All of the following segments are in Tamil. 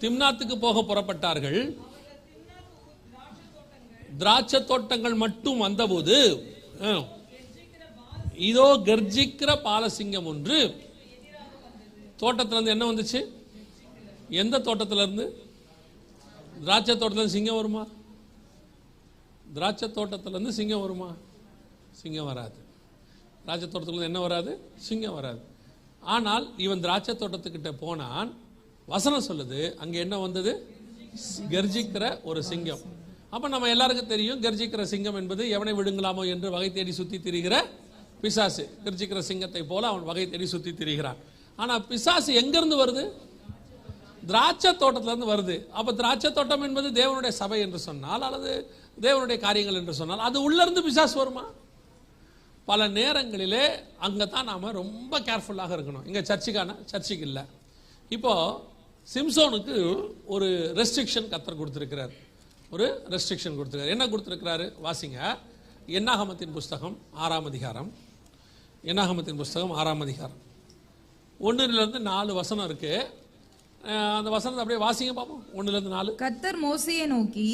திம்னாத்துக்கு போக புறப்பட்டார்கள். திராட்சை தோட்டங்கள் மட்டும் வந்தபோது இதோ கர்ஜிக்கிற பாலசிங்கம் ஒன்று தோட்டத்திலிருந்து என்ன வந்துச்சு? எந்த தோட்டத்திலிருந்து? திராட்சை தோட்டத்திலிருந்து சிங்கம் வருமா? திராட்சை தோட்டத்திலிருந்து சிங்கம் வருமா? சிங்கம் வராது. திராட்சை தோட்டத்திலிருந்து என்ன வராது? சிங்கம் வராது. ஆனால் இவன் திராட்சை தோட்டத்துக்கிட்ட போனான். வசனம் சொல்லுது அங்க என்ன வந்தது? கர்ஜிக்கிற ஒரு சிங்கம். அப்ப நம்ம எல்லாருக்கும் தெரியும் கர்ஜிக்கிற சிங்கம் என்பது எவனை விழுங்கலாமோ என்று வகை தேடி சுத்தி திரிகிற பிசாசு. கர்ஜிக்கிற சிங்கத்தை போல அவன் வகை தேடி சுத்தி திரிகிறான். ஆனா பிசாசு எங்கிருந்து வருது? திராட்சை தோட்டத்திலிருந்து வருது. அப்ப திராட்சை தோட்டம் என்பது தேவனுடைய சபை என்று சொன்னால் அல்லது தேவனுடைய காரியங்கள் என்று சொன்னால் அது உள்ள இருந்து பிசாசு வருமா? பல நேரங்களிலே அங்கதான் நாம ரொம்ப கேர்ஃபுல்லாக இருக்கணும். இங்க சர்ச்சுக்கு இல்லை. இப்போ சிம்சோனுக்கு ஒரு ரெஸ்ட்ரிக்ஷன் கர்த்தர் கொடுத்திருக்கிறார். ஒரு ரெஸ்ட்ரிக்ஷன் கொடுத்திருக்காரு. என்ன கொடுத்திருக்கிறாரு? வாசிங்க. என்னாகமத்தின் புஸ்தகம் 6ஆம் அதிகாரம். என்னாகமத்தின் புஸ்தகம் 6ஆம் அதிகாரம் 1லிருந்து 4 வசனம் இருக்கு. அந்த வசனத்தை அப்படியே வாசிங்க பாப்போம். 1லிருந்து 4. கர்த்தர் மோசேயை நோக்கி,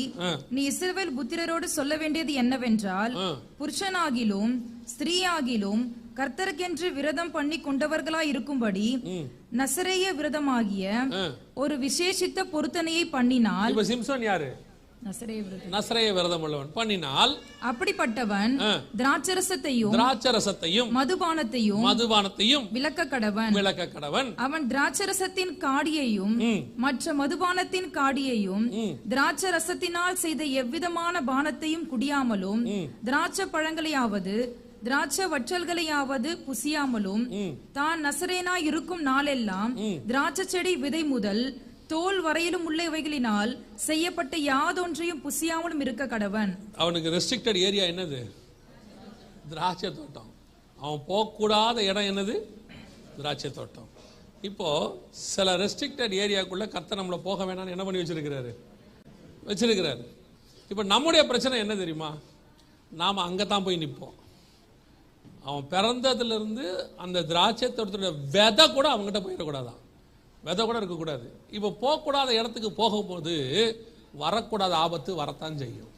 நீ இஸ்ரவேல் புத்திரரோடு சொல்ல வேண்டியது என்னவென்றால், புருஷனாகிலும் ஸ்திரீயாகிலும் கர்த்தருக்கென்று விரதம் பண்ணி கொண்டவர்களாய் இருக்கும்படி நசரேய விரதமாகிய ஒரு விசேஷித்த பொருத்தனையை பண்ணினால். இப்ப சிம்சோன் யாரு? நசரேய விரதம் உள்ளவன். பண்ணினால் அப்படிப்பட்டவன் திராட்சரசத்தையும் மதுபானத்தையும் விலக்க கடவன். அவன் திராட்சரசத்தின் காடியையும் மற்ற மதுபானத்தின் காடியையும் திராட்சரசத்தினால் செய்த எவ்விதமான பானத்தையும் குடியாமலும் திராட்சை பழங்களையாவது திராட்சை வற்றல்களையாவது புசியாமலும் தான் நசரேனாய் இருக்கும் நாளெல்லாம் திராட்சை செடி விதை முதல் தோல் வரையிலும் உள்ளவைகளினால் செய்யப்பட்ட யாதொன்றையும் புசியாமலும் இருக்க கடவன். அவனுக்கு ரெஸ்ட்ரிக்டட் ஏரியா என்னது? திராட்சை தோட்டம். அவன் போகக்கூடாத இடம் என்னது? திராட்சை தோட்டம். இப்போ சில ரெஸ்ட்ரிக்டட் ஏரியாக்குள்ள கர்த்தர் நம்மளை போக வேணாம்னு என்ன பண்ணி வச்சிருக்கிறாரு? இப்போ நம்முடைய பிரச்சனை என்ன தெரியுமா? நாம அங்கதான் போய் நிற்போம். அவன் பிறந்ததுல இருந்து அந்த திராட்சை தோட்டத்துடைய விதை கூட அவங்ககிட்ட போயிடக்கூடாதான். விதை கூட இருக்கக்கூடாது. இப்போ போகக்கூடாத இடத்துக்கு போகும்போது வரக்கூடாத ஆபத்து வரத்தான் செய்யும்.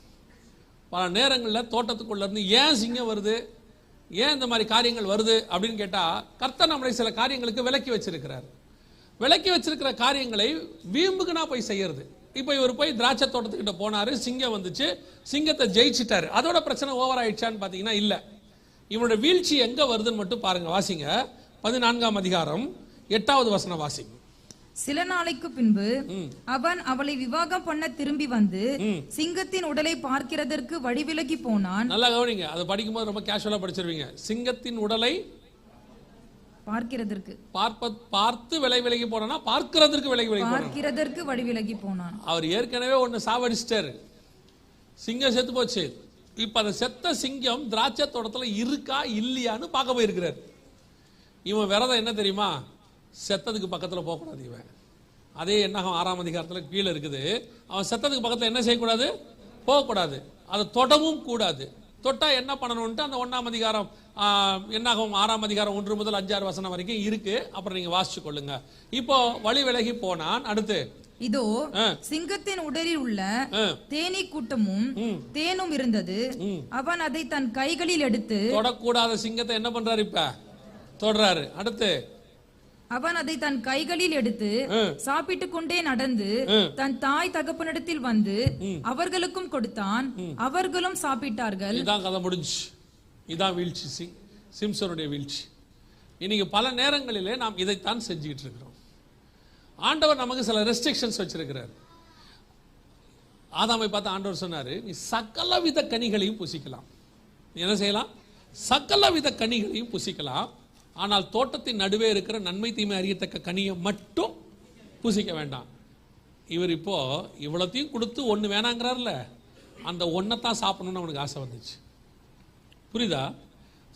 பல நேரங்களில் தோட்டத்துக்குள்ள இருந்து ஏன் சிங்கம் வருது, ஏன் இந்த மாதிரி காரியங்கள் வருது அப்படின்னு கேட்டா கர்த்தர் நம்மளை சில காரியங்களுக்கு விலக்கி வச்சிருக்கிறார். விலக்கி வச்சிருக்கிற காரியங்களை வீம்புக்குனா போய் செய்யறது. இப்போ இவர் போய் திராட்சை தோட்டத்துக்கிட்ட போனாரு, சிங்கம் வந்துச்சு, சிங்கத்தை ஜெயிச்சிட்டாரு. அதோட பிரச்சனை ஓவர் ஆயிடுச்சான்னு பாத்தீங்கன்னா இல்ல. இவனோட வீழ்ச்சி எங்க வருதுன்னு மட்டும் பாருங்க. வாசிங்க 14ஆம் அதிகாரம் 8வது வசனம் வாசிங்க. சில நாளைக்கு பின்பு அவன் அவளை விவாகம் பண்ண திரும்பி வந்து சிங்கத்தின் உடலை பார்க்கிறதற்கு வழிவிலகி போனான். நல்லா கவனிங்க, அதை படிக்கும்போது ரொம்ப கேஷுவலா படிச்சிருவீங்க. சிங்கத்தின் உடலை பார்க்கிறதற்கு பார்த்து விலகி போனா பார்க்கிறதற்கு வழி விலகி போனான். அவர் ஏற்கனவே ஒன்னு சாவடிச்சிட்டாரு, சிங்கம் செத்து போச்சு. இப்ப அந்த செத்த சிங்கம் திராட்சை தோட்டத்துல இருக்கா இல்லையான்னு பார்க்க போயிருக்கிறார். இவன் விரதம் என்ன தெரியுமா? செத்ததுக்கு பக்கத்துல போக கூடாது. இவன் அதே என்னாகும் 6ஆம் அதிகாரத்துல கீழே இருக்குது. அவன் செத்ததுக்கு பக்கத்துல என்ன செய்யக்கூடாது? போகக்கூடாது. அதை தொடவும் கூடாது. தொட்டா என்ன பண்ணணும்ட்டு அந்த 1ஆம் அதிகாரம் என்னாகும் 6ஆம் அதிகாரம் 1 முதல் 5-6 வசனம் வரைக்கும் இருக்கு. அப்புறம் நீங்க வாசிச்சு கொள்ளுங்க. இப்போ வழி விலகி போனான். அடுத்து இதோ சிங்கத்தின் உடலில் உள்ள தேனீ கூட்டமும் தேனும் இருந்தது. அவன் அதை தன் கைகளில் எடுத்து, தொடக்கூடாத சிங்கத்தை என்ன பண்றாரு? இப்ப தொடறாரு. அடுத்து அவன் அதை தன் கைகளில் எடுத்து சாப்பிட்டு கொண்டே நடந்து தன் தாய் தகப்பனிடத்தில் வந்து அவர்களுக்கும் கொடுத்தான். அவர்களும் சாப்பிட்டார்கள். இதான் கதை முடிஞ்சு. இதான் வீழ்ச்சி, சிம்சனுடைய வீழ்ச்சி. இன்னைக்கு பல நேரங்களிலே நாம் இதைத்தான் செஞ்சுக்கிட்டு இருக்கிறோம். ஆண்டவர் நமக்கு சில ரெஸ்ட்ரிக்ஷன்ஸ் வச்சிருக்கிறார். ஆதாமை பார்த்து ஆண்டவர் சொன்னாரு, நீ சகலவித கனிகளையும் புசிக்கலாம். நீ என்ன செய்யலாம்? சகலவித கனிகளையும் புசிக்கலாம். ஆனால் தோட்டத்தின் நடுவே இருக்கிற நன்மை தீமை அறியத்தக்க கனியை மட்டும் புசிக்க வேண்டாம். இவர் இப்போ இவ்வளத்தையும் கொடுத்து ஒண்ணு வேணாங்கிறார்ல, அந்த ஒன்னைத்தான் சாப்பிடணும்னு அவனுக்கு ஆசை வந்துச்சு. புரியுதா?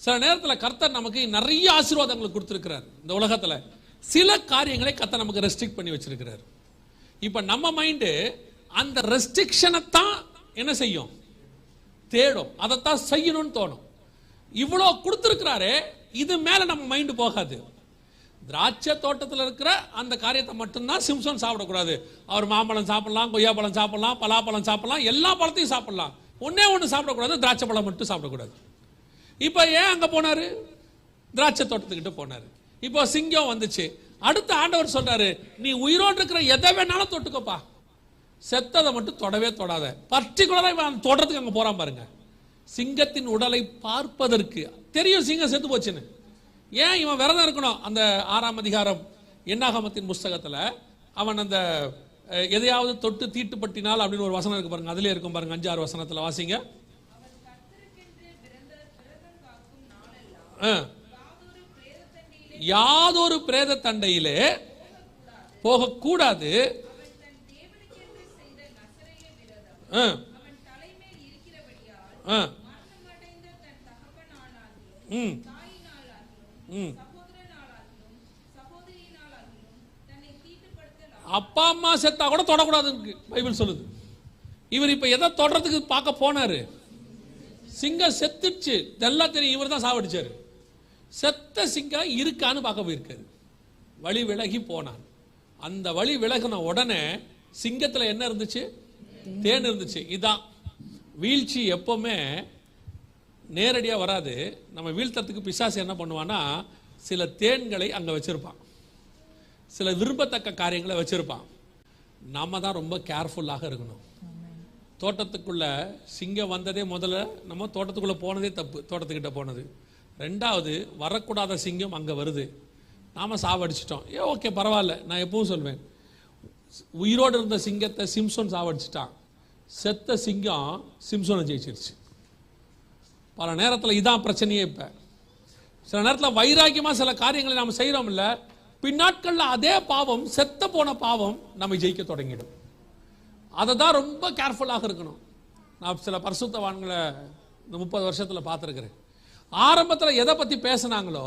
சில நேரத்தில் கர்த்தர் நமக்கு நிறைய ஆசீர்வாதங்களை கொடுத்திருக்கிறார். இந்த உலகத்துல சில காரியங்களை கர்த்தர் நமக்கு ரெஸ்ட்ரிக்ட் பண்ணி வச்சிருக்கிறார். இப்ப நம்ம மைண்டு அந்த ரெஸ்ட்ரிக்ஷனை தான் என்ன செய்யும்? தேடும். அதைத்தான் செய்யணும்னு தோணும். இவ்வளோ கொடுத்திருக்கிறாரே, இது மேல நம்ம மைண்டு போகாது. திராட்சை தோட்டத்தில் இருக்கிற அந்த காரியத்தை மட்டும்தான் சிம்சோன் சாப்பிடக்கூடாது. அவர் மாம்பழம் சாப்பிடலாம், கொய்யாப்பழம் சாப்பிடலாம், பலாப்பழம் சாப்பிடலாம், எல்லா பழத்தையும் சாப்பிடலாம். ஒன்னே ஒன்று சாப்பிடக்கூடாது, திராட்சை பழம் மட்டும் சாப்பிடக்கூடாது. இப்போ ஏன் அங்கே போனாரு? திராட்சை தோட்டத்துக்கிட்ட போனாரு. இப்போ சிங்கம் வந்துச்சு. அடுத்த ஆண்டவர் சொல்றாரு, நீ உயிரோடு இருக்கிற எதை வேணாலும் தொட்டுக்கப்பா, செத்ததை மட்டும் தொடவே தொடாத. பர்டிகுலரா தொடறதுக்கு அங்கே போறான் பாருங்க. சிங்கத்தின் உடலை பார்ப்பதற்கு தெரியும் சிங்கம் செத்து போச்சுன்னு. ஏன் இவன் விரதம் இருக்கணும்? அந்த 6ஆம் அதிகாரம் என்னாகமத்தின் புஸ்தகத்தில் அவன் அந்த எதையாவது தொட்டு தீட்டுப்பட்டினால் அப்படின்னு ஒரு வசனம் இருக்கு பாருங்க. அதுல இருக்கும் பாருங்க, 5-6 வசனத்தில் வாசிங்க. யாதொரு பிரேத தண்டையிலே போகக்கூடாது. அப்பா அம்மா செத்தா கூட தொடக்கூடாது பைபிள் சொல்லுது. இவர் இப்ப எதை தொடறதுக்கு பார்க்க போனாரு? சிங்கம் செத்துச்சு, இதெல்லாம் தெரியும், இவர் தான் சாவடிச்சாரு. செத்த சிங்கம் இருக்கான்னு பார்க்க போயிருக்காரு. வழி விலகி போனான். அந்த வழி விலகின உடனே சிங்கத்துல என்ன இருந்துச்சு? தேன் இருந்துச்சு. இதான் வீழ்ச்சி. எப்பவுமே நேரடியாக வராது. நம்ம வீழ்த்தத்துக்கு பிசாசு என்ன பண்ணுவான்னா, சில தேன்களை அங்க வச்சிருப்பான், சில விரும்பத்தக்க காரியங்களை வச்சிருப்பான். நாம தான் ரொம்ப கேர்ஃபுல்லாக இருக்கணும். தோட்டத்துக்குள்ள சிங்கம் வந்ததே முதல்ல நம்ம தோட்டத்துக்குள்ள போனதே தப்பு, தோட்டத்துக்கிட்ட போனது. ரெண்டாவது, வரக்கூடாத சிங்கம் அங்க வருது, நாம சாவடிச்சிட்டோம். ஓகே பரவாயில்ல. நான் எப்பவும் சொல்வேன், உயிரோடு இருந்த சிங்கத்தை சிம்சோன் சாவடிச்சிட்டான், செத்த சிங்கம் சிம்சோனை ஜெயிச்சிருச்சு. பல நேரத்தில் இதான் பிரச்சனையே. இப்ப சில நேரத்தில் வைராக்கியமா சில காரியங்களை நாம் செய்யறோம் இல்ல, பின்னாட்கள்ல அதே பாவம், செத்த போன பாவம் நம்ம ஜெயிக்க தொடங்கிடும். அதை தான் ரொம்ப கேர்ஃபுல்லாக இருக்கணும். நான் சில பரிசுத்தவான்களை இந்த 30 வருஷத்துல பார்த்துருக்கிறேன். ஆரம்பத்தில் எதை பத்தி பேசினாங்களோ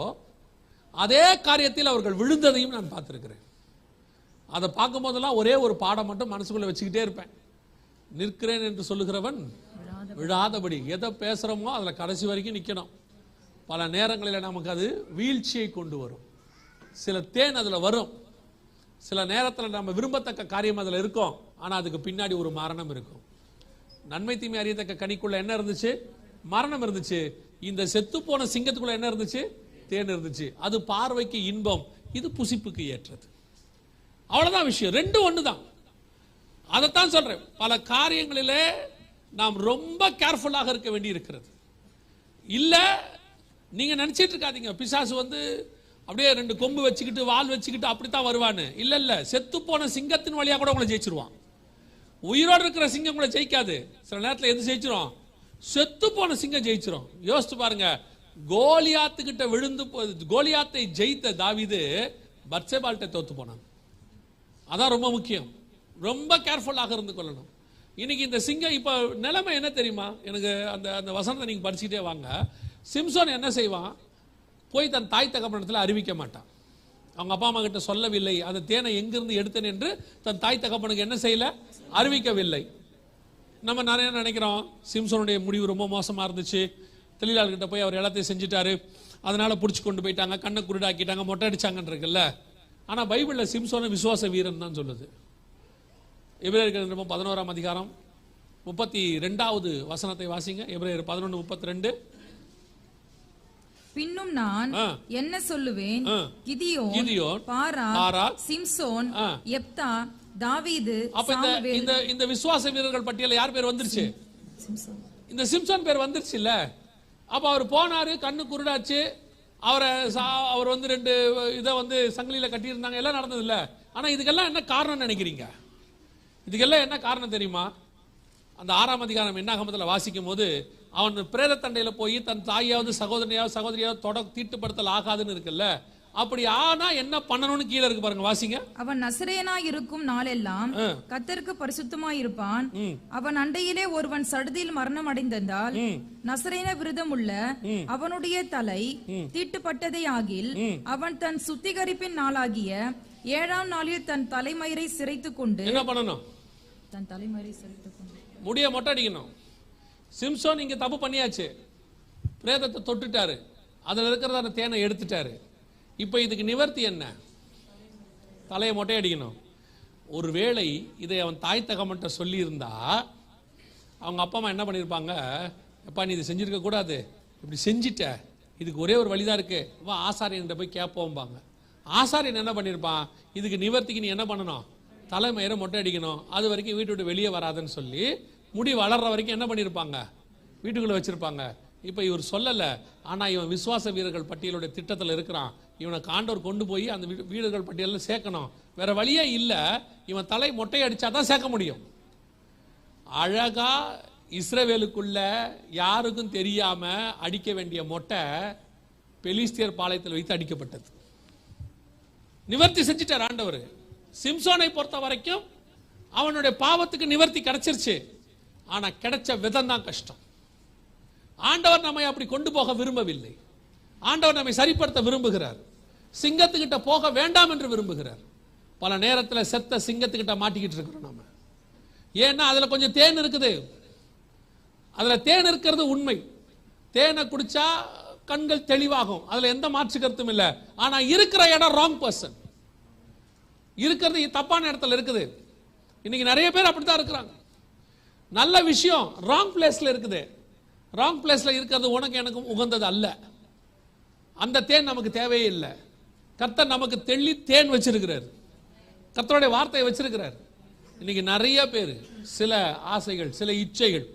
அதே காரியத்தில் அவர்கள் விழுந்ததையும் நான் பார்த்திருக்கிறேன். அதை பார்க்கும் போதெல்லாம் ஒரே ஒரு பாடம் மட்டும் மனசுக்குள்ள வச்சுக்கிட்டே இருப்பேன். நிற்கிறேன் என்று சொல்லுகிறவன் விழாதபடி. எதை பேசுறோமோ அதுல கடைசி வரைக்கும் நிக்கணும். பல நேரங்களில் நமக்கு அது வீழ்ச்சியை கொண்டு வரும். சில தேன் அதுல வரும், சில நேரத்தில் நம்ம விரும்பத்தக்க காரியம் அதுல இருக்கும், ஆனா அதுக்கு பின்னாடி ஒரு மரணம் இருக்கும். நன்மை தீமை அறியத்தக்க கனிக்குள்ள என்ன இருந்துச்சு? மரணம் இருந்துச்சு. இந்த செத்து போன சிங்கத்துக்குள்ள என்ன இருந்துச்சு? தேன் இருந்துச்சு. அது பார்வைக்கு இன்பம், இது புசிப்புக்கு ஏற்றது. அவ்வளவுதான் விஷயம். ரெண்டும் ஒண்ணுதான். அதைத்தான் சொல்றேன். பல காரியங்களிலே நாம் ரொம்ப கேர்ஃபுல்லாக இருக்க வேண்டி இருக்கிறது. இல்ல நீங்க நினைச்சிட்டு இருக்காதீங்க பிசாசு வந்து அப்படியே 2 கொம்பு வச்சுக்கிட்டு வால் வச்சுக்கிட்டு அப்படித்தான் வருவான்னு. இல்ல இல்ல, செத்து போன சிங்கத்தின் வழியா கூட உங்களை ஜெயிச்சிருவான். உயிரோடு இருக்கிற சிங்கம் உங்களை ஜெயிக்காது. சில நேரத்தில் எது ஜெயிச்சிரும்? செத்து போன சிங்கம் ஜெயிச்சிரும். யோசிச்சு பாருங்க, கோலியாத்துக்கிட்ட விழுந்து கோலியாத்தை ஜெயித்த தாவீது பத்சேபாள்கிட்ட தோத்து போனான். அதான் ரொம்ப முக்கியம். ரொம்ப கேர்ஃபுல்லாக இருந்து கொள்ளணும். இன்னைக்கு இந்த சிங்கம் இப்ப நிலைமை என்ன தெரியுமா? எனக்கு அந்த வசனத்தை நீங்க படிச்சுட்டே வாங்க. சிம்சோன் என்ன செய்வான்? போய் தன் தாய் தகப்பனத்தில் அறிவிக்க மாட்டான். அவங்க அப்பா அம்மா கிட்ட சொல்லவில்லை, அந்த தேனை எங்கிருந்து எடுத்தேன் என்று தன் தாய் தகப்பனுக்கு என்ன செய்யல? அறிவிக்கவில்லை. நம்ம நிறைய நினைக்கிறோம் சிம்சோனுடைய முடிவு ரொம்ப மோசமா இருந்துச்சு, தொழிலாளர்கிட்ட போய் அவர் எல்லாத்தையும் செஞ்சுட்டாரு, அதனால பிடிச்சி கொண்டு போயிட்டாங்க, கண்ணை குருடாக்கிட்டாங்க, மொட்டை அடிச்சாங்கன்னு இருக்குல்ல. ஆனா பைபிள்ல சிம்சோனை விசுவாச வீரன் தான் சொல்லுது. எபிரேயர் 11ஆம் அதிகாரம் 32வது வசனத்தை வாசிங்க. எபிரேயர் 11:32. பின்னும் நான் என்ன சொல்லுவேன்? கிதியோன், பாராக், சிம்சோன், யெப்தா, தாவீது. அப்ப இந்த விசுவாச வீரர்கள் பட்டியல யார் பேர் வந்துருச்சு? இந்த சிம்சோன் பேர் வந்துருச்சு இல்ல. அப்ப அவர் போனாரு, கண்ணு குருடாச்சு, அவர் வந்து 2 இதை வந்து சங்கிலியில கட்டி இருந்தாங்க, எல்லாம் நடந்தது இல்ல. ஆனா இதுக்கெல்லாம் என்ன காரணம் நினைக்கிறீங்க? இதுக்கெல்லாம் என்ன காரணம் தெரியுமா? அந்த 6ஆம் அதிகாரம் என்னாகமத்தில் வாசிக்கும் போது அவன் பிரேத தண்டையில போய் தன் தாயாவது சகோதரியாவது தீட்டுப்படுத்தல் ஆகாதுன்னு இருக்குல்ல. அப்படி ஆனா என்ன பண்ணணும்னு கீழே இருக்கு பாருங்க, வாசிங்க. அவன் நசரேயனாய் இருக்கும் நாளெல்லாம் கர்த்தருக்கு பரிசுத்தமாய் இருப்பான். அவன் அண்டையிலே ஒருவன் சடுதியில் மரணம் அடைந்தால் நசரேன விரதம் உள்ள அவனுடைய தலை தீட்டுப்பட்டதே ஆகில் அவன் தன் சுத்திகரிப்பின் நாளாகிய 7ஆம் நாளில் தன் தலைமயிரை சிரைத்துக் கொண்டு என்ன பண்ணணும்? தன் தலைமயிரை சிரைத்துக் கொண்டு முடிய மொட்டை அடிக்கணும். சிம்சோன் இங்க தப்பு பண்ணியாச்சு, பிரேதத்தை தொட்டுட்டாரு, அதுல இருக்கிறத தேனை எடுத்துட்டாரு. இப்போ இதுக்கு நிவர்த்தி என்ன? தலையை மொட்டை அடிக்கணும். ஒருவேளை இதை அவன் தாய் தகவன்கிட்ட சொல்லியிருந்தா அவங்க அப்பா அம்மா என்ன பண்ணியிருப்பாங்க, எப்பா நீ இதை செஞ்சிருக்க கூடாது, இப்படி செஞ்சிட்ட, இதுக்கு ஒரே ஒரு வழிதான் இருக்கு, வா ஆசாரியன்கிட்ட போய் கேட்போம்பாங்க. ஆசாரியன் என்ன பண்ணியிருப்பான், இதுக்கு நிவர்த்திக்கு நீ என்ன பண்ணணும், தலைமயிரை மொட்டை அடிக்கணும், அது வரைக்கும் வீட்டு விட்டு வெளியே வராதுன்னு சொல்லி முடி வளர்ற வரைக்கும் என்ன பண்ணியிருப்பாங்க, வீட்டுக்குள்ளே வச்சிருப்பாங்க. இப்போ இவர் சொல்லலை, ஆனால் இவன் விசுவாச வீரர்கள் பட்டியலுடைய திட்டத்தில் இருக்கிறான். இவனை ஆண்டவர் கொண்டு போய் அந்த வீரர்கள் பட்டியலில் சேர்க்கணும். வேற வழியே இல்லை, இவன் தலை மொட்டை அடித்தா தான் சேர்க்க முடியும். அழகா இஸ்ரவேலுக்குள்ள யாருக்கும் தெரியாம அடிக்க வேண்டிய மொட்டை பெலிஸ்தியர் பாளையத்தில் வைத்து அடிக்கப்பட்டது. நிவர்த்தி செஞ்சிட்டார் ஆண்டவர். சிம்சோனை பொறுத்த வரைக்கும் அவனுடைய பாவத்துக்கு நிவர்த்தி கிடைச்சிருச்சு. ஆனா கிடைச்ச விதம் தான் கஷ்டம். ஆண்டவர் நம்மை அப்படி கொண்டு போக விரும்பவில்லை. ஆண்டவர் நம்மை சரிப்படுத்த விரும்புகிறார். சிங்கத்துக்கிட்ட போக வேண்டாம் என்று விரும்புகிறார். பல நேரத்தில் செத்த சிங்கத்துக்கிட்ட மாட்டிக்கிட்டு இருக்கிறோம் நம்ம. ஏன்னா அதுல கொஞ்சம் தேன் இருக்குது. அதுல தேன் இருக்கிறது உண்மை. தேனை குடிச்சா கண்கள் தெளிவாகும், அதுல எந்த மாற்று கருத்தும் இல்லை. ஆனா இருக்கிற இடம் ராங் பர்சன், இருக்கிறது தப்பான இடத்துல இருக்குது. இன்னைக்கு நிறைய பேர் அப்படித்தான் இருக்கிறாங்க. நல்ல விஷயம் ராங் பிளேஸ்ல இருக்குது. ராங் பிளேஸ்ல இருக்கிறது உனக்கு எனக்கும் உகந்தது அல்ல. அந்த தேன் நமக்கு தேவையே இல்லை. கர்த்தர் நமக்கு தெள்ளி தேன் வச்சிருக்கிறார். கர்த்தருடைய வார்த்தையை வச்சிருக்கிறார். இன்னைக்கு நிறைய பேர் சில ஆசைகள், சில இச்சைகள்,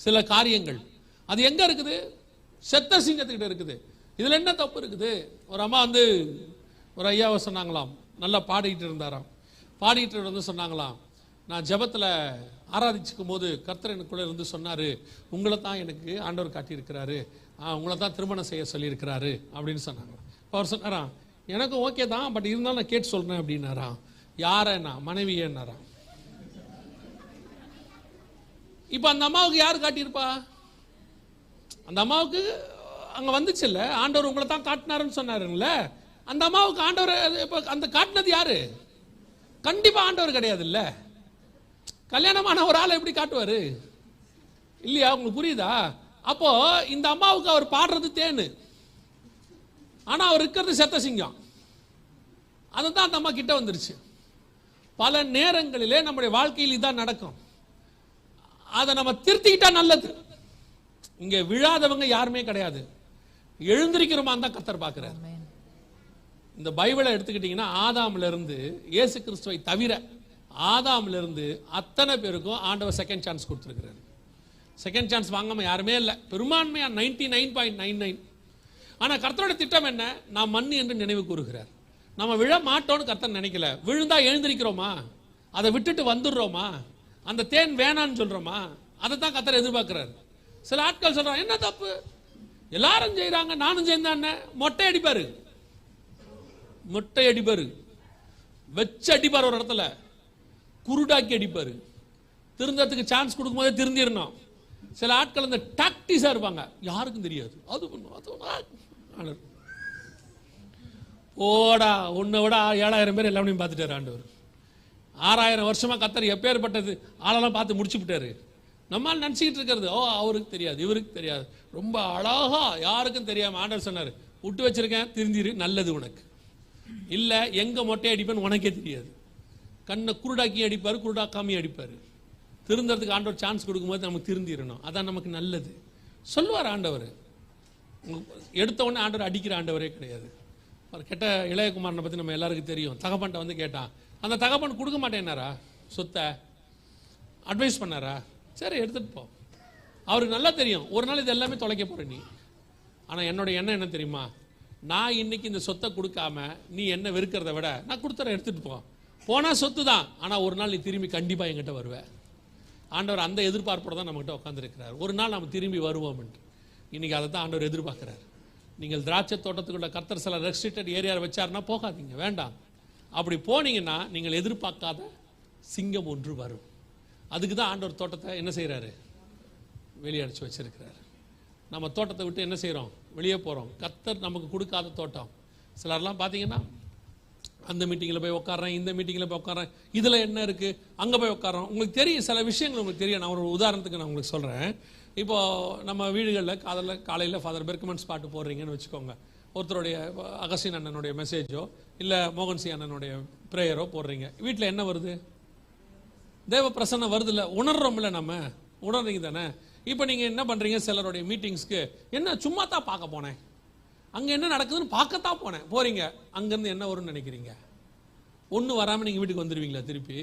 சில காரியங்கள், அது எங்க இருக்குது, செத்த சிங்கத்துக்கிட்ட இருக்குது. இதுல என்ன தப்பு இருக்குது? ஒரு அம்மா வந்து ஒரு ஐயாவை சொன்னாங்களாம், நல்லா பாடிட்டு இருந்தாராம். பாடிட்டு இருந்து சொன்னாங்களாம், நான் ஜெபத்தில் ஆராதிச்சுக்கும் போது கர்த்தர் எனக்குள்ள இருந்து சொன்னாரு, உங்களை தான் எனக்கு ஆண்டவர் காட்டியிருக்கிறாரு, உங்களை தான் திருமணம் செய்ய சொல்லியிருக்கிறாரு அப்படின்னு சொன்னாங்க. அவர் சொன்னாராம், எனக்கு ஓகே தான், பட் இருந்தாலும் நான் கேட்டு சொல்றேன் அப்படின்னாராம். யாரேன்னா மனைவியேன்னாராம். இப்ப அந்த அம்மாவுக்கு யார் காட்டியிருப்பா? அந்த அம்மாவுக்கு அங்க வந்துச்சு இல்ல, ஆண்டவர் உங்களை தான் காட்டினாருன்னு சொன்னாருங்கள. அந்த அம்மாவுக்கு ஆண்டவர் இப்ப அந்த காட்டினது யாரு? கண்டிப்பா ஆண்டவர் கிடையாது இல்ல. கல்யாணமான ஒரு ஆளை எப்படி காட்டுவாரு இல்லையா? உங்களுக்கு புரியுதா? அப்போ இந்த அம்மாவுக்கு அவர் பாடுறது தேனு, ஆனா அவர் இருக்கிறது செத்த சிங்கம். அதுதான் அந்த அம்மா கிட்ட வந்துருச்சு. பல நேரங்களிலே நம்முடைய வாழ்க்கையில் இதான் நடக்கும். அதை நம்ம திருத்திக்கிட்டா நல்லது. இங்க விழாதவங்க யாருமே கிடையாது. எழுந்திருக்கிறோமா தான் கர்த்தர் பார்க்கிறார். இந்த பைபிளை எடுத்துக்கிட்டீங்கன்னா ஆதாம்ல இருந்து இயேசு கிறிஸ்துவை தவிர ஆதாம்ல இருந்து அத்தனை பேருக்கும் ஆண்டவர் செகண்ட் சான்ஸ் கொடுத்திருக்கிறார். செகண்ட் சான்ஸ் வாங்காம யாருமே இல்லை, பெரும்பான்மையா 99.99. ஆனா கர்த்தரோட திட்டம் என்ன? நாம் மண் என்று நினைவு கூறுகிறார். நம்ம விழ மாட்டோம்னு கர்த்தர் நினைக்கல. விழுந்தா எழுந்திருக்கிறோமா, அதை விட்டுட்டு வந்துடுறோமா, அந்த தேன் வேணான்னு சொல்றோமா, அதை தான் கர்த்தர் எதிர்பார்க்கிறார். சில ஆட்கள் சொல்றாங்க, என்ன தப்பு, எல்லாரும் செய்யறாங்க நானும் செய்ய, மொட்டை அடிப்பாரு, மொட்டை அடிப்பாரு, வச்சு அடிப்பார், ஒரு இடத்துல குருடாக்கி அடிப்பாரு. திருந்தத்துக்கு சான்ஸ் கொடுக்கும் போதே திருந்திடணும். சில ஆட்கள் அந்த டாக்டிஸா இருப்பாங்க, யாருக்கும் தெரியாது, அது ஓடா உன்னை விட 7000 பேர் எல்லாமே பார்த்துட்டாரு ஆண்டவர். 6000 வருஷமா கர்த்தர் எப்பேற்பட்டது ஆளெல்லாம் பார்த்து முடிச்சு விட்டாரு. நம்மால் நினச்சிக்கிட்டு இருக்கிறது, ஓ அவருக்கு தெரியாது, இவருக்கு தெரியாது, ரொம்ப அழகா யாருக்கும் தெரியாம ஆண்டவர் சொன்னாரு, விட்டு வச்சிருக்கேன் திருந்திரு, நல்லது உனக்கு. இல்ல எங்க மொட்டை அடிப்பேன்னு உனக்கே தெரியாது. கண்ணை குருடாக்கி அடிப்பாரு, குருடாக்காமி அடிப்பாரு. திருந்தறதுக்கு ஆண்டவர் சான்ஸ் கொடுக்கும்போது நமக்கு திருந்திடணும், அதான் நமக்கு நல்லது சொல்லுவார் ஆண்டவர். எடுத்த உடனே ஆண்டவர் அடிக்கிற ஆண்டவரே கிடையாது. கெட்ட இளையகுமாரனை பத்தி நம்ம எல்லாருக்கும் தெரியும். தகப்பன்ட்ட வந்து கேட்டான், அந்த தகப்பன் கொடுக்க மாட்டேன்னாரா சொத்தை, அட்வைஸ் பண்ணாரா, சரி எடுத்துட்டு போ. அவருக்கு நல்லா தெரியும் ஒரு நாள் இது எல்லாமே தொலைக்க போற நீ. ஆனா என்னோட எண்ணம் என்ன தெரியுமா, நான் இன்னைக்கு இந்த சொத்தை கொடுக்காம நீ என்ன வெறுக்கிறத விட நான் கொடுத்துறேன், எடுத்துட்டு போ. போனா சொத்து தான், ஆனா ஒரு நாள் நீ திரும்பி கண்டிப்பா என்கிட்ட வருவ. ஆண்டவர் அந்த எதிர்பார்ப்போட தான் நம்மகிட்ட உட்காந்துருக்கிறார். ஒரு நாள் நம்ம திரும்பி வருவோம் என்று. இன்னைக்கு அதை தான் ஆண்டவர் எதிர்பார்க்கிறார். நீங்கள் திராட்சை தோட்டத்துக்குள்ள கர்த்தர் சில ரெஸ்ட்ரிக்டட் ஏரியாவை வச்சாருன்னா போகாதீங்க, வேண்டாம். அப்படி போனீங்கன்னா நீங்கள் எதிர்பார்க்காத சிங்கம் ஒன்று வரும். அதுக்கு தான் ஆண்டவர் தோட்டத்தை என்ன செய்யறாரு, வெளியே அடிச்சு வச்சிருக்கிறாரு. நம்ம தோட்டத்தை விட்டு என்ன செய்யறோம், வெளியே போறோம். கர்த்தர் நமக்கு கொடுக்காத தோட்டம். சிலர்லாம் பார்த்தீங்கன்னா அந்த மீட்டிங்கில் போய் உட்காறேன், இந்த மீட்டிங்கில் போய் உட்காறேன், இதில் என்ன இருக்கு, அங்கே போய் உட்காரோம். உங்களுக்கு தெரியும், சில விஷயங்கள் உங்களுக்கு தெரியும். நான் ஒரு உதாரணத்துக்கு நான் உங்களுக்கு சொல்கிறேன். இப்போ நம்ம வீடுகளில் காலையில் ஃபாதர் பெர்க்மன்ஸ் பாட்டு போடுறீங்கன்னு வச்சுக்கோங்க. ஒருத்தருடைய அகஸ்டின் அண்ணனுடைய மெசேஜோ இல்லை மோகன்சி அண்ணனுடைய ப்ரேயரோ போடுறீங்க, வீட்டில் என்ன வருது? தேவ பிரசன்னம் வருது இல்லை? உணர்றோம்ல, நம்ம உணர்றீங்க தானே? இப்போ நீங்கள் என்ன பண்ணுறீங்க? சிலருடைய மீட்டிங்ஸ்க்கு என்ன சும்மா தான் பார்க்க போனேன், அங்கே என்ன நடக்குதுன்னு பார்க்கத்தான் போனேன் போகிறீங்க, அங்கேருந்து என்ன வரும்னு நினைக்கிறீங்க? ஒன்றும் வராமல் நீங்கள் வீட்டுக்கு வந்துடுவீங்களா? திருப்பி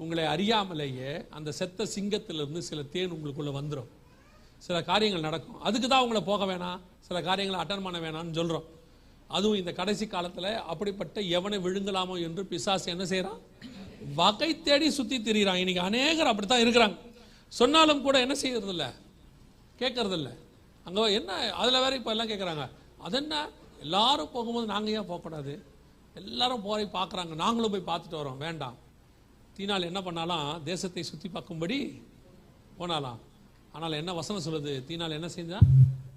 உங்களை அறியாமலேயே அந்த செத்த சிங்கத்திலிருந்து சில தேன் உங்களுக்குள்ளே வந்துடும், சில காரியங்கள் நடக்கும். அதுக்கு தான் உங்களை போக வேணாம், சில காரியங்களை அட்டன் பண்ண வேணாம்னு சொல்கிறோம். அதுவும் இந்த கடைசி காலத்தில் அப்படிப்பட்ட எவனை விழுங்கலாமோ என்று பிசாசு என்ன செய்கிறான்? வகை தேடி சுற்றி திரிகிறான். இன்னைக்கு அநேகர் அப்படித்தான் இருக்கிறாங்க. சொன்னாலும் கூட என்ன செய்யறதில்ல, கேட்கறதில்ல. அங்கே என்ன அதில் வேற இப்போ எல்லாம் கேட்குறாங்க, அது என்ன எல்லாரும் போகும்போது நாங்கள் ஏன் போகக்கூடாது? எல்லாரும் போய் பார்க்குறாங்க, நாங்களும் போய் பார்த்துட்டு வரோம். வேண்டாம். தீனால் என்ன பண்ணாலாம்? தேசத்தை சுற்றி பார்க்கும்படி போனாலாம். ஆனால் என்ன வசனம் சொல்லுது? தீனால் என்ன செஞ்சா?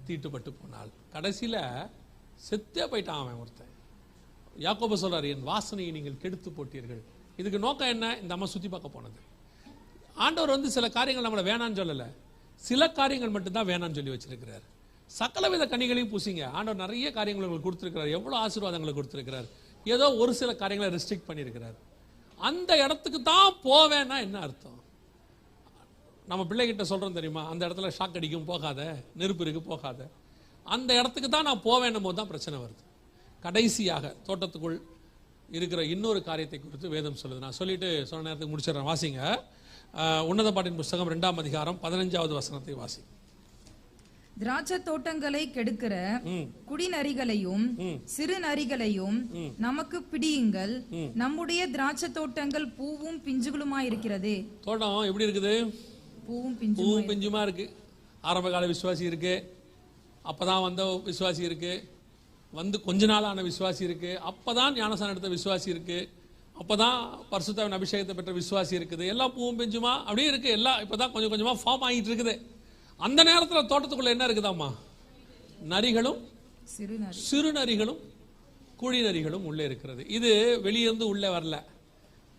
தீட்டுப்பட்டு போனால். கடைசியில் செத்தே போயிட்டான் அவன் ஒருத்தன். யாக்கோபு சொல்றாரு, என் வாசனையை நீங்கள் கெடுத்து போட்டீர்கள். இதுக்கு நோக்கம் என்ன? இந்த அம்மா சுற்றி பார்க்க போனது. ஆண்டவர் சில காரியங்கள் நம்மளை வேணான்னு சொல்லலை, சில காரியங்கள் மட்டும்தான் வேணான்னு சொல்லி வச்சிருக்கிறார். சகலவித கனிகளையும் பூசிங்க. ஆண்டவர் நிறைய காரியங்கள் உங்களுக்கு கொடுத்துருக்கிறார், எவ்வளோ ஆசீர்வாதங்களை கொடுத்துருக்கிறார். ஏதோ ஒரு சில காரியங்களை ரெஸ்ட்ரிக்ட் பண்ணியிருக்கிறார். அந்த இடத்துக்கு தான் போவேன்னா என்ன அர்த்தம்? நம்ம பிள்ளைகிட்ட சொல்கிறோம் தெரியுமா, அந்த இடத்துல ஷாக் அடிக்கும், போகாத, நெருப்பு இருக்கு, போகாத. அந்த இடத்துக்கு தான் நான் போவேன்னும் போது தான் பிரச்சனை வருது. கடைசியாக தோட்டத்துக்குள் இருக்கிற இன்னொரு காரியத்தை குறித்து வேதம் சொல்லுது. நான் சொல்லிட்டு சொன்ன நேரத்துக்கு முடிச்சிடறேன். வாசிங்க, உன்னத பாட்டின் புஸ்தகம் 2ஆம் அதிகாரம் 15வது வசனத்தை வாசி. திராட்சை தோட்டங்களை கெடுக்கிற குடிநரிகளையும் சிறு நரிகளையும் நமக்கு பிடியுங்கள், நம்முடைய திராட்சை தோட்டங்கள் பூவும் பிஞ்சுகளுமாயிருக்கிறதே. தோட்டம் எப்படி இருக்குது? பூவும் பிஞ்சுமா இருக்கு. ஆரம்ப கால விசுவாசி இருக்கு, அப்பதான் வந்த விசுவாசி இருக்கு, கொஞ்ச நாள் ஆன விசுவாசி இருக்கு, அப்பதான் ஞானஸ்நானம் எடுத்த விசுவாசி இருக்கு, அப்பதான் பரிசுத்தாவின் அபிஷேகத்தை பெற்ற விசுவாசி இருக்குது. எல்லாம் பூவும் பிஞ்சுமா அப்படியே இருக்கு. எல்லாம் இப்பதான் கொஞ்சம் கொஞ்சமா ஃபார்ம் ஆகிட்டு இருக்குது. அந்த நேரத்தில் தோட்டத்துக்குள்ள என்ன இருக்குதாம்மா? நரிகளும் சிறு நரிகளும் குழி நரிகளும் உள்ளே இருக்கிறது. இது வெளியிருந்து உள்ளே வரல.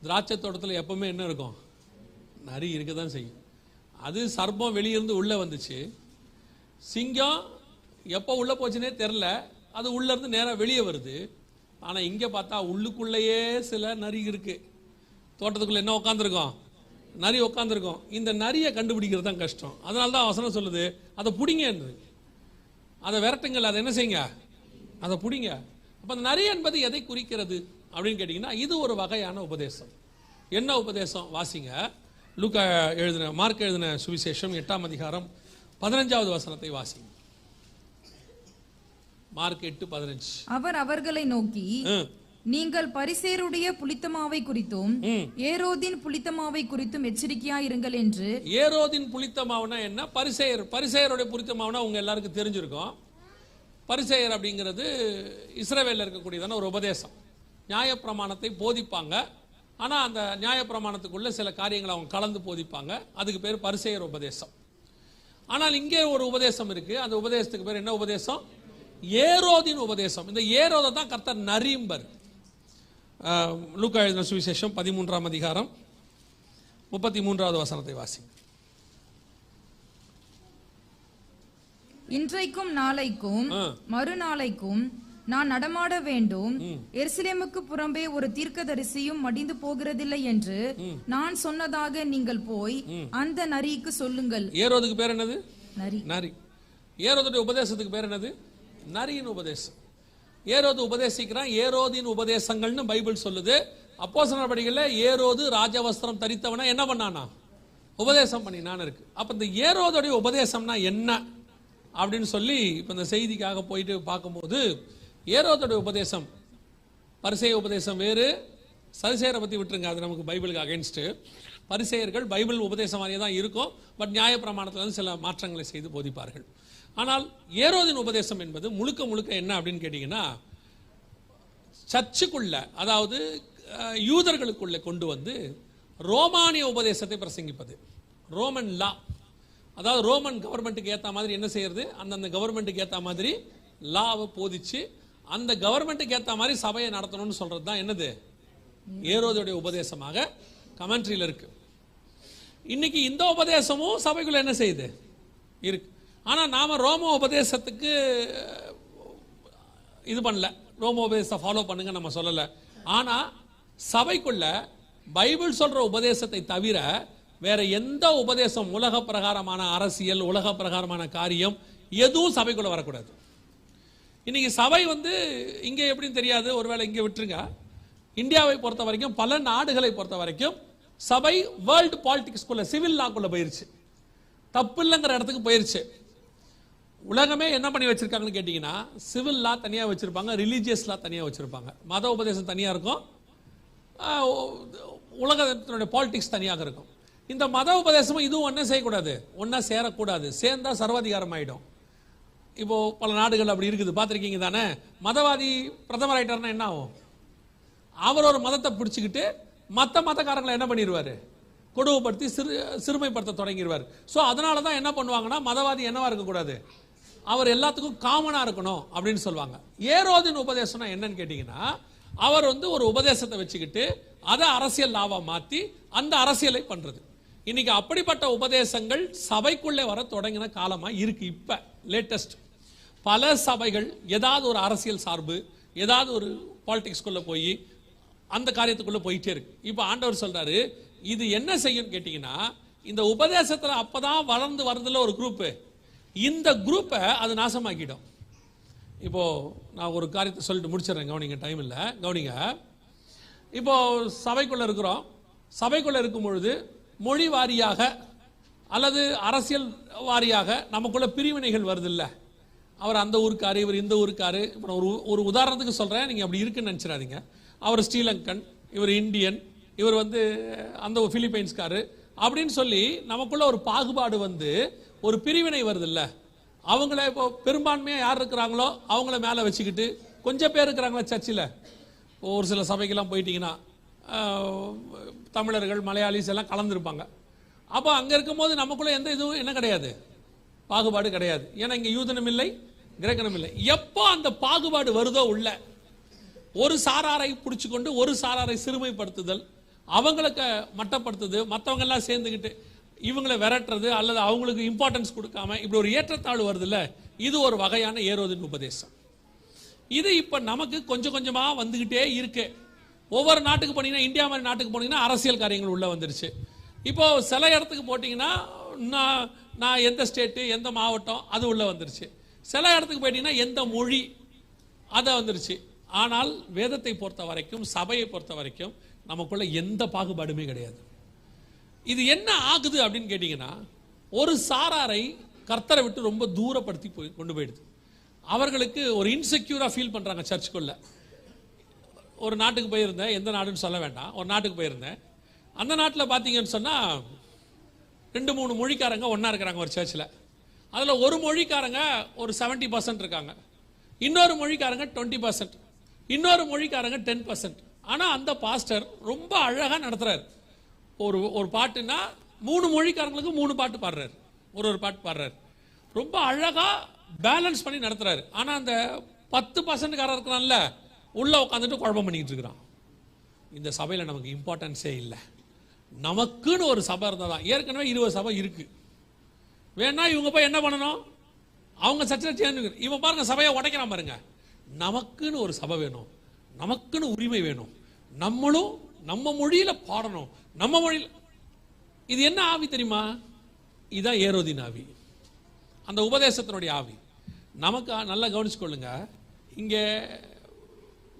திராட்சை தோட்டத்தில் எப்பவுமே என்ன இருக்கும்? நரி இருக்கதான் செய்யும். அது சர்ப்பம் வெளியிருந்து உள்ளே வந்துச்சு. சிங்கம் எப்போ உள்ளே போச்சுன்னே தெரில, அது உள்ளே இருந்து நேராக வெளியே வருது. ஆனால் இங்கே பார்த்தா உள்ளுக்குள்ளேயே சில நரி இருக்கு. தோட்டத்துக்குள்ள என்ன உட்காந்துருக்கோம்? நரி உட்காந்துருக்கோம். இந்த நரியை கண்டுபிடிக்கிறது தான் கஷ்டம். அதனால தான் வசனம் சொல்லுது, அதை பிடிங்க, அதை விரட்டுங்கள், அதை என்ன செய்யுங்க? அதை பிடிங்க. அப்போ அந்த நரி என்பது எதை குறிக்கிறது அப்படின்னு கேட்டிங்கன்னா, இது ஒரு வகையான உபதேசம். என்ன உபதேசம்? வாசிங்க, லூக்கா எழுதின மார்க் எழுதின சுவிசேஷம் 8ஆம் அதிகாரம் 15வது வசனத்தை வாசிங்க. மார்க் 8:15. அவர் அவர்களை நோக்கி, நீங்கள் பரிசேயருடைய புளித்தமாவை குறித்தும் ஏரோதின் புளித்தமாவை குறித்தும் எச்சரிக்கையா இருங்கள் என்று. ஏரோதின் புளித்தமாவுனா என்ன? பரிசேயருடைய புளித்தமாவுனா உங்க எல்லாருக்கும் தெரிஞ்சிருக்கும். பரிசேயர் அப்படிங்கிறது இஸ்ரவேல்ல இருக்கக்கூடியதான ஒரு உபதேசம். நியாயப்பிரமாணத்தை போதிப்பாங்க. ஆனா அந்த நியாயப்பிரமாணத்துக்குள்ள சில காரியங்களை அவங்க கலந்து போதிப்பாங்க. அதுக்கு பேர் பரிசேயர் உபதேசம். ஆனால் இங்கே ஒரு உபதேசம் இருக்கு. அந்த உபதேசத்துக்கு பேர் என்ன உபதேசம்? ஏரோதின் உபதேசம். இந்த ஏரோதை தான் கர்த்தர் நரிம்பர். லூக்கா எழுதின சுவிசேஷம் 13ஆம் அதிகாரம் 33வது வசனத்தை வாசி. இன்றைக்கும் நாளைக்கும் மறுநாளைக்கும் நான் நடமாட வேண்டும், எருசலேமுக்கு புறம்பே ஒரு தீர்க்கதரிசியும் மடிந்து போகிறதில்லை என்று நான் சொன்னதாக நீங்கள் போய் அந்த நரிக்கு சொல்லுங்கள். ஏரோதுக்கு பேர் என்னது? நரி. நரி. ஏரோதுடைய உபதேசத்துக்கு பேர் என்னது? நரியின் உபதேசம். ஏரோது உபதேசிக்கிறான். ஏரோதின் உபதேசங்கள்னு பைபிள் சொல்லுது. அப்போஸ்தலர் நடவடிக்கைகளில் ஏரோது ராஜவஸ்திரம் தரித்தவனா என்ன பண்ணானா? உபதேசம் பண்ணினான்னு இருக்கு. அப்ப இந்த ஏரோதுடைய உபதேசம்னா என்ன அப்படின்னு சொல்லி இப்ப இந்த செய்திக்காக போயிட்டு பார்க்கும்போது, ஏரோதுடைய உபதேசம் பரிசேய உபதேசம் வேறு. சதுசேயரை பத்தி விட்டுருங்க, அது நமக்கு பைபிளுக்கு அகைன்ஸ்ட். பரிசேயர்கள் பைபிள் உபதேசம் மாதிரியே தான் இருக்கும். பட் நியாயப்பிரமாணத்தில் சில மாற்றங்களை செய்து போதிப்பார்கள். ஆனால் ஏரோதின் உபதேசம் என்பது முழுக்க முழுக்க என்ன அப்படின்னு கேட்டீங்கன்னா, சர்ச்சுக்குள்ள, அதாவது யூதர்களுக்குள்ள கொண்டு வந்து ரோமானிய உபதேசத்தை பிரசங்கிப்பது. ரோமன் லா, அதாவது ரோமன் கவர்மெண்ட்டுக்கு ஏற்ற மாதிரி என்ன செய்யறது, அந்தந்த கவர்மெண்ட்டுக்கு ஏற்ற மாதிரி லாவை போதிச்சு அந்த கவர்மெண்ட்டுக்கு ஏற்ற மாதிரி சபையை நடத்தணும்னு சொல்றது தான் என்னது? ஏரோதுடைய உபதேசமாக கமெண்ட்ரியில் இருக்கு. இன்னைக்கு இந்த உபதேசமும் சபைக்குள்ள என்ன செய்யுது? இருக்கு. ஆனா நாம ரோம உபதேசத்துக்கு இது பண்ணல, ரோம உபதேசத்தை ஃபாலோ பண்ணுங்க நம்ம சொல்லல. ஆனா சபைக்குள்ள பைபிள் சொல்ற உபதேசத்தை தவிர வேற எந்த உபதேசம், உலக பிரகாரமான அரசியல், உலக பிரகாரமான காரியம் எதுவும் சபைக்குள்ள வரக்கூடாது. இன்னைக்கு சபை இங்க எப்படின்னு தெரியாது, ஒருவேளை இங்க விட்டுருங்க. இந்தியாவை பொறுத்த வரைக்கும், பல நாடுகளை பொறுத்த வரைக்கும் சபை வேர்ல்டு பாலிடிக்ஸ்குள்ள, சிவில் லாக்குள்ள போயிருச்சு, தப்பு இல்லைங்கிற இடத்துக்கு போயிருச்சு. உலகமே என்ன பண்ணி வச்சிருக்காங்கன்னு கேட்டீங்கன்னா, சிவில் லா தனியா வச்சிருப்பாங்க, ரிலீஜியஸ் லா தனியா வச்சிருப்பாங்க, மத உபதேசம் தனியா இருக்கும், உலகத்தினுடைய பாலிடிக்ஸ் தனியாக இருக்கும். இந்த மத உபதேசமும் இதுவும் ஒன்றே செய்யக்கூடாது, ஒன்றா சேரக்கூடாது. சேர்ந்தா சர்வாதிகாரம் ஆயிடும். இப்போ பல நாடுகள் அப்படி இருக்குது, பார்த்துருக்கீங்க தானே. மதவாதி பிரதமர் ஆயிட்டாருன்னா என்ன ஆகும்? அவர் ஒரு மதத்தை பிடிச்சிக்கிட்டு மற்ற மதக்காரங்களை என்ன பண்ணிடுவாரு? கொடுமைப்படுத்தி சிறுமைப்படுத்த தொடங்கிடுவார். ஸோ அதனால தான் என்ன பண்ணுவாங்கன்னா, மதவாதி என்னவா இருக்கக்கூடாது, அவர் எல்லாத்துக்கும் காமனா இருக்கணும் அப்படின்னு சொல்லுவாங்க. ஏரோதின் உபதேசம்னா என்னன்னு கேட்டீங்கன்னா, அவர் ஒரு உபதேசத்தை வச்சுக்கிட்டு அதை அரசியல் லாவா மாத்தி அந்த அரசியலை பண்றது. இன்னைக்கு அப்படிப்பட்ட உபதேசங்கள் சபைக்குள்ளே வர தொடங்கின காலமா இருக்கு. இப்ப லேட்டஸ்ட் பல சபைகள் ஏதாவது ஒரு அரசியல் சார்பு, ஏதாவது ஒரு பாலிடிக்ஸ்குள்ள போய் அந்த காரியத்துக்குள்ள போயிட்டே இருக்கு. இப்ப ஆண்டவர் சொல்றாரு, இது என்ன செய்யும் கேட்டீங்கன்னா, இந்த உபதேசத்துல அப்பதான் வளர்ந்து வருதுல ஒரு குரூப், இந்த குரூப்பை அது நாசமாக்கிடும். இப்போ நான் ஒரு காரியத்தை சொல்லிட்டு முடிச்சிடறேன், கவனிங்க, டைம் இல்லை, கவனிங்க. இப்போ சபைக்குள்ள இருக்கிறோம். சபைக்குள்ள இருக்கும் பொழுது மொழி வாரியாக அல்லது அரசியல் வாரியாக நமக்குள்ள பிரிவினைகள் வருது இல்ல. அவர் அந்த ஊருக்காரு, இவர் இந்த ஊருக்காரு. இப்போ ஒரு உதாரணத்துக்கு சொல்றேன், நீங்க அப்படி இருக்குன்னு நினைச்சிடாதீங்க. அவர் ஸ்ரீலங்கன், இவர் இந்தியன், இவர் அந்த பிலிப்பைன்ஸ்காரு அப்படின்னு சொல்லி நமக்குள்ள ஒரு பாகுபாடு ஒரு பிரிவினை வருது இல்ல. அவங்கள இப்போ பெரும்பான்மையா யார் இருக்கிறாங்களோ அவங்கள மேல வச்சுக்கிட்டு, கொஞ்சம் பேர் இருக்கிறாங்களா சர்ச்சில், ஒரு சில சபைக்கெல்லாம் போயிட்டீங்கன்னா தமிழர்கள், மலையாளிஸ் எல்லாம் கலந்துருப்பாங்க. அப்போ அங்க இருக்கும்போது நமக்குள்ள எந்த இதுவும் என்ன கிடையாது, பாகுபாடு கிடையாது. ஏன்னா இங்க யூதனும் இல்லை, கிரேக்கனும் இல்லை. எப்போ அந்த பாகுபாடு வருதோ உள்ள, ஒரு சாராரை பிடிச்சுக்கொண்டு ஒரு சாராரை சிறுமைப்படுத்துதல், அவங்களுக்கு மட்டப்படுத்துது, மற்றவங்க எல்லாம் சேர்ந்துக்கிட்டு இவங்களை விரட்டுறது அல்லது அவங்களுக்கு இம்பார்ட்டன்ஸ் கொடுக்காம இப்படி ஒரு ஏற்றத்தாழ்வு வருது இல்ல, இது ஒரு வகையான ஏரோதின் உபதேசம். இது இப்ப நமக்கு கொஞ்சம் கொஞ்சமா வந்துகிட்டே இருக்கு. ஒவ்வொரு நாட்டுக்கு போனீங்கன்னா, இந்தியா மாதிரி நாட்டுக்கு போனீங்கன்னா அரசியல் காரியங்கள் உள்ள வந்துருச்சு. இப்போ சில இடத்துக்கு போட்டீங்கன்னா, நான் எந்த ஸ்டேட்டு, எந்த மாவட்டம், அது உள்ள வந்துருச்சு. சில இடத்துக்கு போயிட்டீங்கன்னா எந்த மொழி, அதை வந்துருச்சு. ஆனால் வேதத்தை பொறுத்த வரைக்கும், சபையை பொறுத்த வரைக்கும் நமக்குள்ள எந்த பாகுபாடுமே கிடையாது. இது என்ன ஆகுது அப்படின்னு கேட்டீங்கன்னா, ஒரு சாராரை கர்த்தரை விட்டு ரொம்ப தூரப்படுத்தி கொண்டு போயிடுது. அவர்களுக்கு ஒரு இன்செக்யூரா ஃபீல் பண்றாங்க. சர்ச்சுக்குள்ள ஒரு நாட்டுக்கு போயிருந்தேன், எந்த நாடுன்னு சொல்ல வேண்டாம், ஒரு நாட்டுக்கு போயிருந்தேன். அந்த நாட்டில் பார்த்தீங்கன்னு சொன்னா 2-3 மொழிக்காரங்க ஒன்னா இருக்கிறாங்க ஒரு சர்ச்சில். அதுல ஒரு மொழிக்காரங்க ஒரு 70% இருக்காங்க, இன்னொரு மொழிக்காரங்க 20%, இன்னொரு மொழிக்காரங்க 10%. ஆனா அந்த பாஸ்டர் ரொம்ப அழகா நடத்துறாரு. ஒரு பாட்டுன்னா 3 மொழிக்காரங்களுக்கு 3 பாட்டு பாடுறாரு, ஒரு பாட்டு பாடுறாரு. ரொம்ப அழகா பேலன்ஸ் பண்ணி நடத்துறாரு. ஆனா அந்த 10%காரர் இருக்கிறான்ல, உள்ள உட்காந்துட்டு குழப்பம் பண்ணிட்டு இருக்கிறான். இந்த சபையில நமக்கு இம்பார்ட்டன்ஸே இல்லை. நமக்குன்னு ஒரு சபை இருந்தாதான். ஏற்கனவே 20 சபை இருக்கு. வேணா இவங்க போய் என்ன பண்ணணும், அவங்க சர்ச்சில் சேர்ந்து, இவன் பாருங்க சபையை உடைக்கிறான் பாருங்க. நமக்குன்னு ஒரு சபை வேணும், நமக்குன்னு உரிமை வேணும், நம்மளும் நம்ம மொழியில பாடணும், நம்ம மொழியில். இது என்ன ஆவி தெரியுமா? இதுதான் ஏரோதின் ஆவி, அந்த உபதேசத்தினுடைய ஆவி. நமக்கு நல்லா கவனிச்சுக்கொள்ளுங்க, இங்க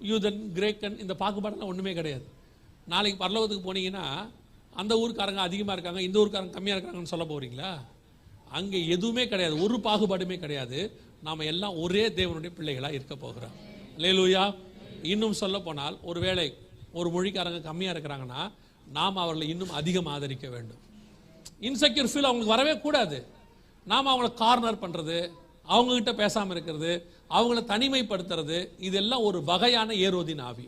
யூதன், கிரேக்கன் இந்த பாகுபாடெல்லாம் ஒண்ணுமே கிடையாது. நாளைக்கு பரலோகத்துக்கு போனீங்கன்னா அந்த ஊருக்காரங்க அதிகமா இருக்காங்க, இந்த ஊருக்காரங்க கம்மியா இருக்காங்கன்னு சொல்ல போறீங்களா? அங்க எதுவுமே கிடையாது, ஒரு பாகுபாடுமே கிடையாது. நாம எல்லாம் ஒரே தேவனுடைய பிள்ளைகளா இருக்க போகிறோம். அல்லேலூயா. இன்னும் சொல்ல போனால், ஒருவேளை ஒரு மொழிக்காரங்க கம்மியா இருக்கிறாங்கன்னா நாம் அவர்களை இன்னும் அதிகம் ஆதரிக்க வேண்டும். இன்செக்யூர் ஃபீல் அவங்களுக்கு வரவே கூடாது. நாம் அவங்கள கார்னர் பண்றது, அவங்க கிட்ட பேசாம இருக்கிறது, அவங்கள தனிமைப்படுத்துறது, இதெல்லாம் ஒரு வகையான ஏரோதின் ஆவி.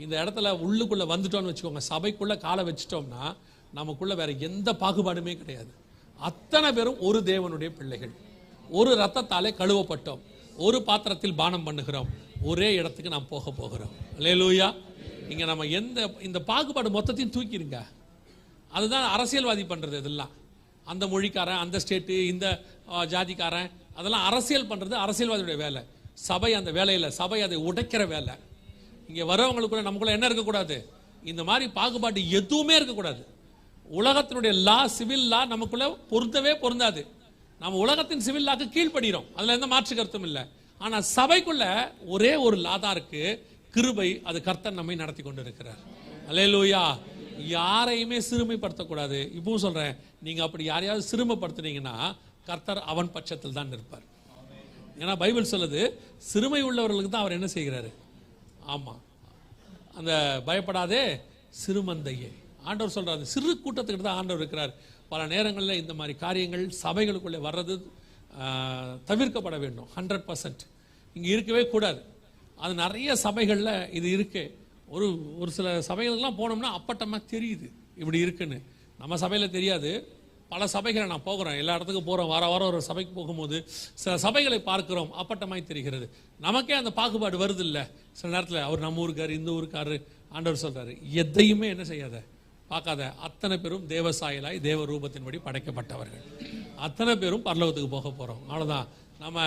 இந்த இடத்துல உள்ளுக்குள்ள வந்துட்டோம்னு வச்சுக்கோங்க, சபைக்குள்ள காலை வச்சுட்டோம்னா நமக்குள்ள வேற எந்த பாகுபாடுமே கிடையாது. அத்தனை பேரும் ஒரு தேவனுடைய பிள்ளைகள், ஒரு ரத்தத்தாலே கழுவப்பட்டோம், ஒரு பாத்திரத்தில் பானம் பண்ணுகிறோம், ஒரே இடத்துக்கு நாம் போக போகிறோம். அல்லேலூயா. இங்க நம்ம இந்த பாகுபாடு மொத்தத்தையும் தூக்கிடுங்க. அதுதான் அரசியல்வாதி பண்றது. இதெல்லாம் அந்த மொழிக்காரன், அந்த ஸ்டேட்டு, இந்த ஜாதிக்காரன், அதெல்லாம் அரசியல் பண்றது அரசியல்வாதியுடைய வேலை. சபை அந்த வேலையில், சபை அதை உடைக்கிற வேலை. இங்கே வரவங்களுக்குள்ள நமக்குள்ள என்ன இருக்கக்கூடாது? இந்த மாதிரி பாகுபாடு எதுவுமே இருக்கக்கூடாது. உலகத்தினுடைய லா, சிவில் லா நமக்குள்ள பொருந்தவே பொருந்தாது. நம்ம உலகத்தின் சிவில் லாக்கு கீழ்ப்படுகிறோம், அதுல எந்த மாற்று கருத்தும் இல்லை. ஆனா சபைக்குள்ள ஒரே ஒரு லா தான் இருக்கு, கிருபை. அது கர்த்தர் நம்மை நடத்தி கொண்டு இருக்கிறார். அல்லேலூயா. யாரையுமே சிறுமைப்படுத்தக்கூடாது. இப்பவும் சொல்றேன், நீங்க அப்படி யாரையாவது சிறுமைப்படுத்துனீங்கன்னா கர்த்தர் அவன் பட்சத்தில் தான் இருப்பார். ஏன்னா பைபிள் சொல்லுது, சிறுமை உள்ளவர்களுக்கு தான் அவர் என்ன செய்கிறாரு? ஆமா, அந்த பயப்படாதே சிறுமந்தையே. ஆண்டவர் சொல்றாரு, சிறு கூட்டத்துக்கிட்ட தான் ஆண்டவர் இருக்கிறார். பல நேரங்களில் இந்த மாதிரி காரியங்கள் சபைகளுக்குள்ளே வர்றது தவிர்க்கப்பட வேண்டும். 100% இங்கே இருக்கவே கூடாது. அது நிறைய சபைகளில் இது இருக்கு. ஒரு சில சபைகளுக்கெல்லாம் போனோம்னா அப்பட்டமாக தெரியுது இப்படி இருக்குன்னு. நம்ம சபையில் தெரியாது, பல சபைகளை நான் போகிறோம், எல்லா இடத்துக்கும் போகிறோம். வார வாரம் ஒரு சபைக்கு போகும்போது சில சபைகளை பார்க்கிறோம், அப்பட்டமாய் தெரிகிறது. நமக்கே அந்த பாகுபாடு வருது இல்லை சில நேரத்தில். அவர் நம்ம ஊருக்காரு, இந்த ஊருக்காரு. ஆண்டவர் சொல்றாரு, எதையுமே என்ன செய்யாத, பார்க்காத. அத்தனை பேரும் தேவசாயலாய் தேவ ரூபத்தின்படி படைக்கப்பட்டவர்கள். அத்தனை பேரும் பரலோகத்துக்கு போக போகிறோம். அவ்வளோதான். நம்ம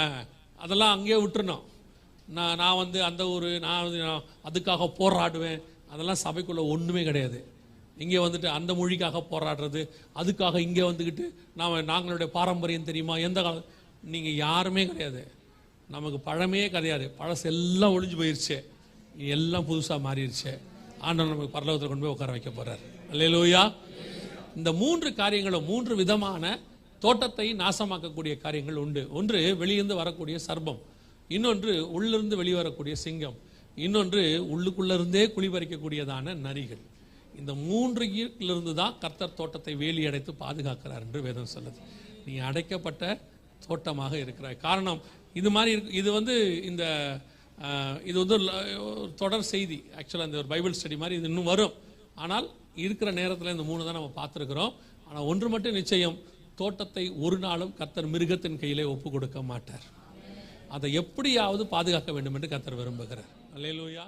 அதெல்லாம் அங்கேயே விட்டுருணும். நான் வந்து அந்த ஊர், நான் அதுக்காக போராடுவேன், அதெல்லாம் சபைக்குள்ளே ஒன்றுமே கிடையாது. இங்கே வந்துட்டு அந்த மொழிக்காக போராடுறது, அதுக்காக இங்கே வந்துக்கிட்டு நாங்களுடைய பாரம்பரியம் தெரியுமா, எந்த காலம், நீங்கள் யாருமே கிடையாது. நமக்கு பழமையே கிடையாது. பழசு எல்லாம் ஒழிஞ்சு போயிடுச்சு, எல்லாம் புதுசாக மாறிடுச்சு. ஆண்டவர் நமக்கு பரலோகத்தில் கொண்டு போய் உட்கார வைக்க போகிறார். அல்லேலூயா. இந்த 3 காரியங்களும் 3 விதமான தோட்டத்தை நாசமாக்கக்கூடிய காரியங்கள் உண்டு. ஒன்று வெளியிருந்து வரக்கூடிய சர்ப்பம், இன்னொன்று உள்ளிருந்து வெளிவரக்கூடிய சிங்கம், இன்னொன்று உள்ளுக்குள்ள இருந்தே குளிபறிக்கக்கூடியதான நரிகள். இந்த 3 தான் கர்த்தர் தோட்டத்தை வேலி அடைத்து பாதுகாக்கிறார் என்று வேதம் சொல்லுது. நீ அடைக்கப்பட்ட தோட்டமாக இருக்கிறாய். காரணம் இது மாதிரி இருக்கு. இது வந்து இது வந்து தொடர் செய்தி. ஆக்சுவலாக இந்த ஒரு பைபிள் ஸ்டடி மாதிரி இது இன்னும் வரும். ஆனால் இருக்கிற நேரத்தில் இந்த 3 தான் நம்ம பார்த்துருக்கிறோம். ஆனால் ஒன்று மட்டும் நிச்சயம், தோட்டத்தை ஒரு நாளும் கர்த்தர் மிருகத்தின் கையிலே ஒப்பு கொடுக்க மாட்டார். அதை எப்படியாவது பாதுகாக்க வேண்டும் என்று கர்த்தர் விரும்புகிறார். அல்லேலூயா.